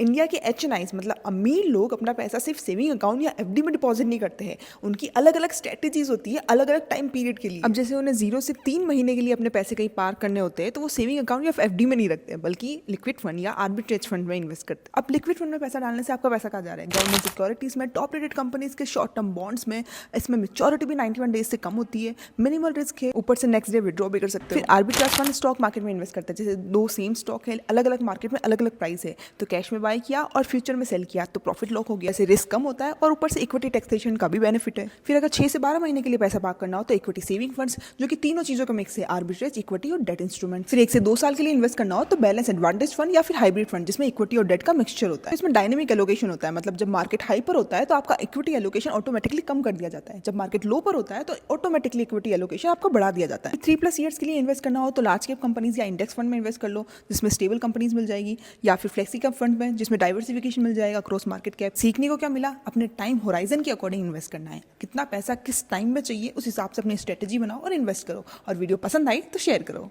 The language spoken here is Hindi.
इंडिया के HNIs मतलब अमीर लोग अपना पैसा सिर्फ सेविंग अकाउंट या FD में डिपॉजिट नहीं करते हैं। उनकी अलग अलग स्ट्रेटेजीज होती है अलग अलग टाइम पीरियड के लिए। अब जैसे उन्हें 0 से 3 महीने के लिए अपने पैसे कहीं पार्क करने होते हैं तो वो सेविंग अकाउंट या FD में नहीं रखते हैं बल्कि लिक्विड फंड या आर्बिट्रेज फंड में इन्वेस्ट करते हैं। अब लिक्विड फंड में पैसा डालने से आपका पैसा कहाँ जा रहा है? गवर्नमेंट सिक्योरिटीज में, टॉप रेटेड कंपनीज के शॉर्ट टर्म बॉन्ड्स में। इसमें मेच्योरिटी भी 91 डेज से कम होती है, मिनिमल रिस्क है, ऊपर से नेक्स्ट डे विड्रॉ भी कर सकते हो। फिर आर्बिट्रेज फंड स्टॉक मार्केट में इन्वेस्ट करता है, जैसे दो सेम स्टॉक है, अलग अलग मार्केट में अलग अलग प्राइस है, तो कैश में बाय किया और फ्यूचर में सेल किया तो प्रॉफिट लॉक हो गया। ऐसे रिस्क कम होता है और ऊपर से इक्विटी टैक्सेशन का भी बेनिफिट है। फिर अगर 6 से 12 महीने के लिए पैसा पार्क करना हो तो इक्विटी सेविंग फंड्स, जो कि तीनों चीजों का मिक्स है, आर्बिट्रेज, इक्विटी और डेट इंस्ट्रूमेंट। फिर 1 से 2 साल के लिए इन्वेस्ट करना हो तो बैलेंस एडवांटेज फंड या फिर हाइब्रिड फंड, जिसमें इक्विटी और डेट का मिक्सचर होता है। इसमें डायनेमिक एलोकेशन होता है, मतलब जब मार्केट हाई पर होता है तो आपका इक्विटी एलोकेशन ऑटोमेटिकली कम कर दिया जाता है, जब मार्केट लो पर होता है तो ऑटोमेटिकली इक्विटी एलोकेशन आपको बढ़ा दिया जाता है। 3+ ईयर्स के लिए इन्वेस्ट करना हो तो लार्ज कैप कंपनीज या इंडेक्स फंड में इन्वेस्ट कर लो, जिसमें स्टेबल कंपनीज मिल जाएगी, या फिर फ्लेक्सी कैप फंड में, जिसमें डाइवर्सिफिकेशन मिल जाएगा क्रॉस मार्केट कैप। सीखने को क्या मिला? अपने टाइम होराइजन के अकॉर्डिंग इन्वेस्ट करना है, कितना पैसा किस टाइम में चाहिए उस हिसाब से अपनी स्ट्रेटेजी बनाओ और इन्वेस्ट करो। और वीडियो पसंद आई तो शेयर करो।